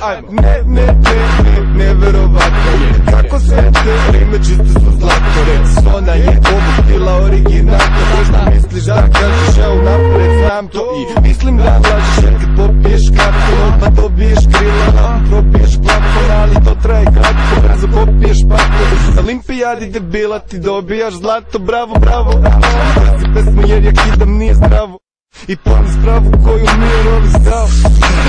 Ajmo. Ne verovatno je kako sve te rime čiste su zlato. Reč ona je ovo bila originalno. Šta misliš da kažeš, ja unapred znam to i mislim da lažeš. Jer kad popiješ karton pa dobiješ krila, probiješ plafon, ali to traje kratko. Brzo popiješ pakon, na olimpijadi debila ti dobijaš zlato. Bravo, bravo, si pesmu jer ja kidam nije zdravo. I ponis pravu koju mi je rovi stao.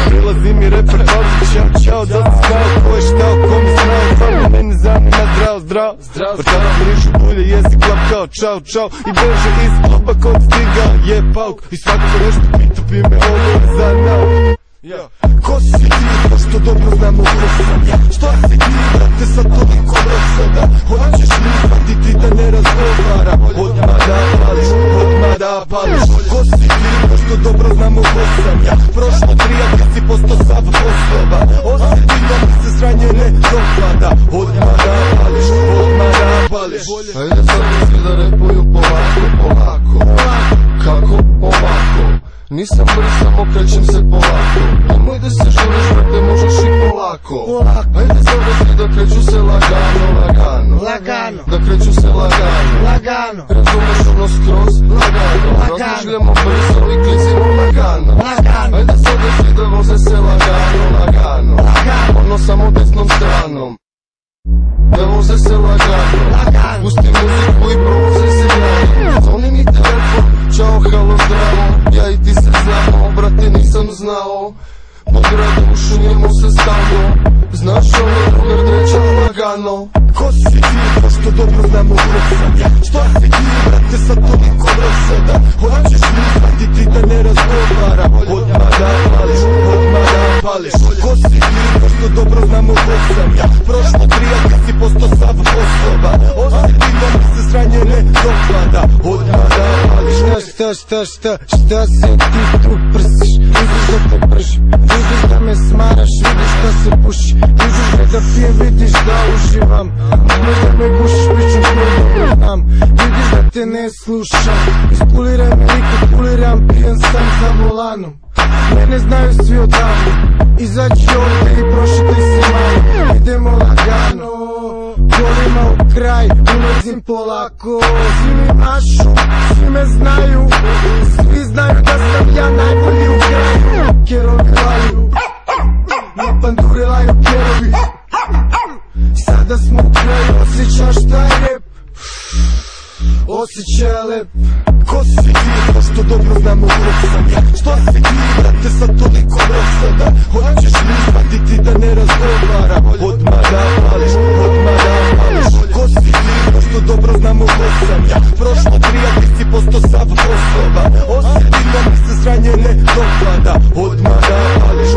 Prilazi mi reper Balzi, čao, da si znao ko je štao, ko mi znao. Stvarno mene zanima zdravo. Pa tada brišu bulje, jezik klapkao, čao. I beže iz kluba kod stigao je pauk. I svako nešto pita bi me ovo za nauk. Ko si ti, to što dobro znamo ko sam ja. Što si ti, brate, sad toliko rosada. Hoćeš mi shvatiti da ne razgovaram. Odmah da pališ. Ko si ti, to što dobro znamo ko sam ja. Prošlo 3, a ti si posto sav poslova. Osjeti da mi se sranje ne dopada. Odmah da pališ. Ajde sad svi da repuju polako. Kako ovako? Nisam brz, samo krećem se polako. Nemoj da se želiš, brate, možeš i polako. Ajde sad svi da kreću se lagano. Da kreću se lagano. Razumeš ono skroz lagano. Razmišljamo brzo i klizimo lagano. Ajde sad svi da voze se lagano. Ono samo desnom stranom. Da voze se lagano. Pusti muziku i provoze se lagano. Zvoni mi telefon, čao, halo, zdravo. Ja i ti se znamo, brate, nisam znao. Po gradu šunjemo se stalno. Znaš ono drugar dreća lagano. Ko si ti, to što dobro znamo ko sam ja. Što si ti, brate, sad toliko rosada. Hoćeš mi shvatiti da ne razgovaram. Odmah da pališ. Ko si ti, to što dobro znamo ko sam ja. Prošlo 3, a ti si posto sav poslova. Osjeti da mi se sranje ne dopada. Odmah da pališ. Šta se ti tu prsiš? Vidiš da te pržim, vidiš da me smaraš, vidiš da se puši. Vidiš da pijem, vidiš da uživam. Nemoj da me gušiš, pričam koju znam. Vidiš da te ne slušam. Ispuliram liko, puliram, pijem sam za volanom. Mene znaju svi odavno. Izađi ovdje i prošetaj se malo. Idemo lagano, kolima u kraj, ulazim polako. Svi mi mašu, svi me znaju. Svi znaju da sam ja najbolji u kraju. Kerovi laju, na bandure laju kerovi. Sada smo u kraju, osjećaš taj rep. Osjećaj lep. Ko si ti, to što dobro znamo ko sam ja. Što si ti, brate, sad toliko rosada. Hoćeš mi shvatiti da ne razgovaram. Odmah da pališ. Ko si ti, to što dobro znamo ko sam ja. Prošlo 3, a ti si posto sav poslova. Osjeti da mi se sranje ne dopada. Odmah da pališ.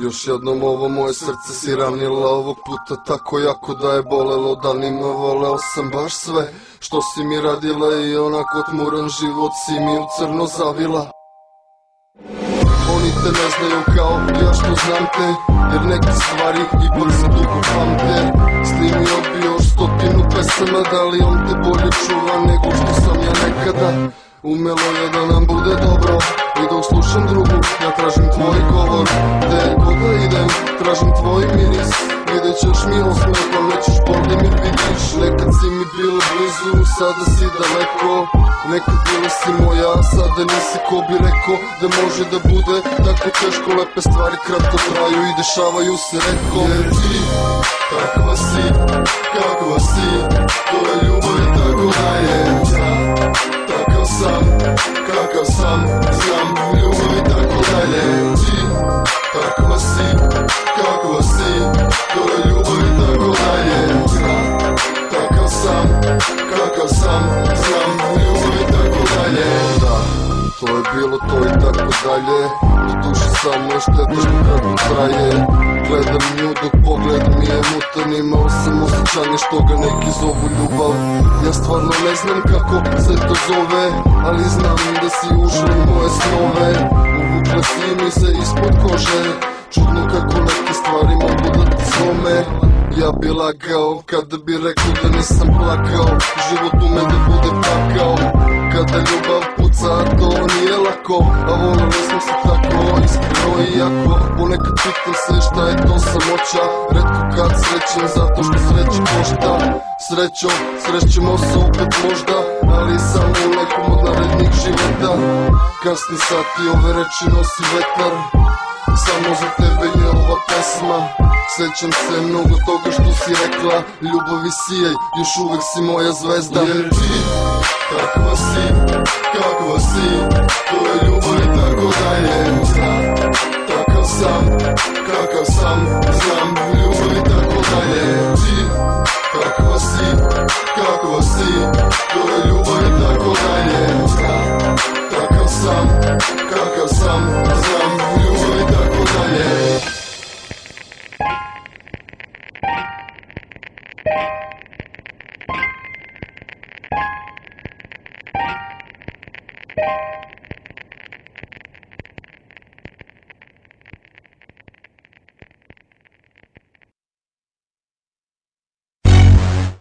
Još jednom ovo moje srce si ranila, ovog puta tako jako da je bolelo. Danima voleo sam baš sve što si mi radila i onako tmuran život si mi u crno zavila. Oni te ne znaju kao ja što znam te, jer neke stvari ipak se dugo pamte. Snimio bi još 100 pesama, da li on te bolje čuva nego što sam ja nekada. Umelo je da nam bude dobro i dok slušam drugu, ja tražim tvoj govor. Gde god da idem, tražim tvoj miris. Vidjet ćeš mi osmeh, pa nećeš bolje mi vidiš. Nekad si mi bila blizu, sada si daleko. Nekad bila si moja, sada nisi, ko bi rekao da može da bude tako teško. Lepe stvari kratko traju i dešavaju se retko. Jer ti, kakva si, to je ljubav i tako daje. Kakav sam, znam ljubav i tako dalje. Ti, kakva si, to je ljubav i tako dalje. Kakav sam, znam ljubav i tako dalje. Da, to je bilo to i tako dalje. Do duše samo je šteta što kratko traje. Gledam nju nju dok pogled mi je mutan. Imao sam osjećanje što ga neki zovu ljubav. Ja stvarno ne znam kako se to zove, ali znam da si ušla u moje snove. Uvukla si mi se ispod kože, čudno kako neke stvari mogu da ti slome. Ja bi lagao kada bi rekao da nisam plakao, život ume da bude pakao. Kada ljubav puca to nije lako, a volili smo se tako iskreno i jako. Ponekad pitam se šta je to samoća, retko kad srećem zato što sreće košta. Srećo, srećemo se opet možda, ali samo u nekom od narednih života. Kasni sati ove reči nosi vetar, samo za tebe je ova pesma. Sećam se mnogo toga što si rekla, ljubavi sijaj, još uvek si moja zvezda. Jer ti, kakva si, to je ljubav i tako dalje. Takav sam, kakav sam, znam, ljubav i tako dalje. Ti, kakva si, to je ljubav i tako dalje. Takav sam, kakav sam, znam, ljubav i tako dalje.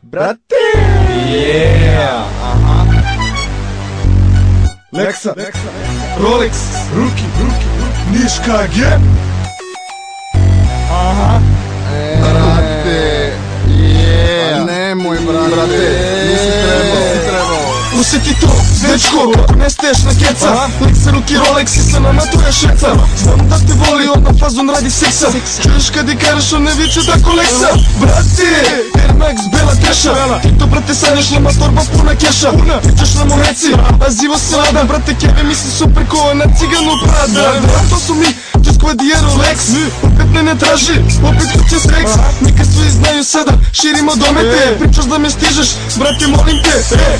Brate! Yeah! Aha! Lexa! Rolex! Ruki! Niš KG! Aha! Brate! Yeah! Nemoj brate! Nisi trebao! Usjeti to, dečko, ne staješ na keca. Lexa, ruki, Rolex i sa nama tu je šeca. Znam da te voli, odmah fazon radi seksa. Čuješ kad i karaš, on ne viče tako Lexa. Brate, Air Max, bela teša. Ti to brate sanjaš, nama torba puna keša. Pričaš nam o reci, a zivo se lada. Brate, keve misli super ko na ciganu Prada. To su mi, Squad je Rolex. Opet ne traži, opet hoće seks. Neka svi znaju sada, širimo domete. Pričaš da me stižeš, brate molim te.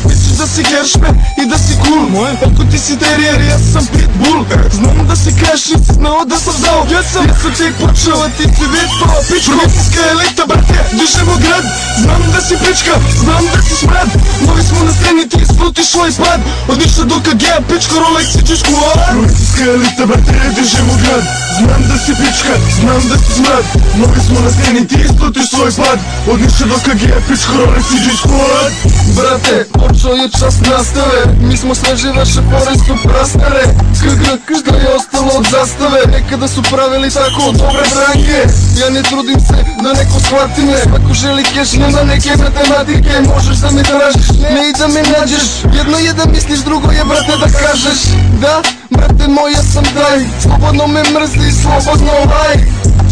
Misliš da si heršme i da si cool. Ako ti si terrier, ja sam pitbull. Znam da si kreš, nisi znao da sam znao. Ja sam tek počeo, a ti si već pao pičku. Provincijska elita, brate, dižemo grad. Znam da si pička, znam da si smrad. Novi smo na sceni, ti isplutiš svoj pad. Od ništa do KG-a, pičko, Rolex i čičku. Provincijska elita, brate, dižemo grad. Znam da si pička, znam da si smrad. Novi smo na sceni, ti isplutiš svoj pad. Od ništa do KG-a, pičko, Rolex i čičku. Brate, počeo je čas nastave. Mi smo sveži, vaše fore su prastare. Što je ostalo od zastave. Nekada su pravili tako dobre branke. Ja ne trudim se da neko shvati me. Svako želi keš, nema neke matematike. Možeš da me tražiš, ne i da me nađeš. Jedno je da misliš, drugo je brate da kažeš. Da, brate moj, ja sam taj. Slobodno me mrzi, slobodno laj.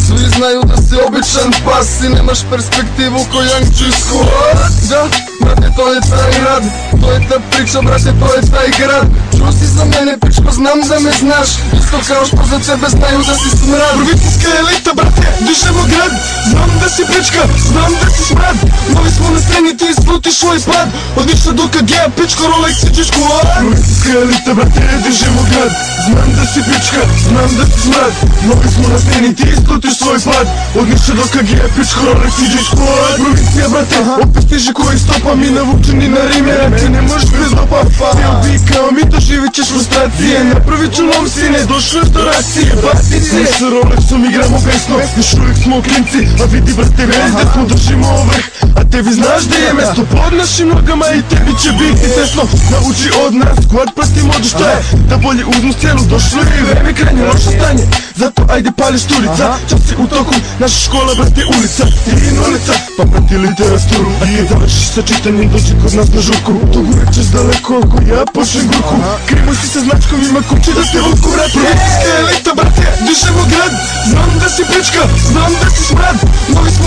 Svi znaju da si običan pas i nemaš perspektivu ko Young Squad. Da, brate, to je taj rad, to je ta priča, brate, to je taj grad. Čuo si za mene, pičko, znam da me znaš. Isto kao što za tebe znaju da si smrad. Provincijska elita, brate, dižemo grad. Znam da si pička, znam da si smrad. Novi smo na sceni, ti isplutiš svoj pad. Od ništa do KG-a, pičko, Rolex i čičku. Provincijska elita, brate, dižemo grad. Znam da si pička, znam da si smrad. Novi smo na sceni, ti isplutiš svoj pad. Od ništa do KG-a, pičko, Rolex i čičku. Provincija, brate, opet stiže koji stopa. Mi navučeni na rimera, ti ne možeš bez dopa. Ti obikao, mi doživit ćeš frustracije. Napravit ću lom sine, došlo je do racije. Bati se, mi sa Rolexom igramo besno. Još uvijek smo klinci, a vidi brate već da smo držimo vrh. A tebi znaš da je mesto pod našim nogama i tebi će biti tesno. Nauči od nas, squad prati modu šta je. Da bolje uzmu scenu, došlo je i vreme krajnje loše stanje. Zato ajde pali šturica, čas je u toku, naša škola brate ulica. Ti ulica, pa prati literaturu. A ti završiš sa čitanjem, dođi kod nas na žurku. Tu gure ćeš daleko ako ja pošem gurku. Krimuj si sa značkovima kući da te vuku vrat. Provincijska elita brate, dižemo grad. Znam da si pička, znam da si smrad. Novi smo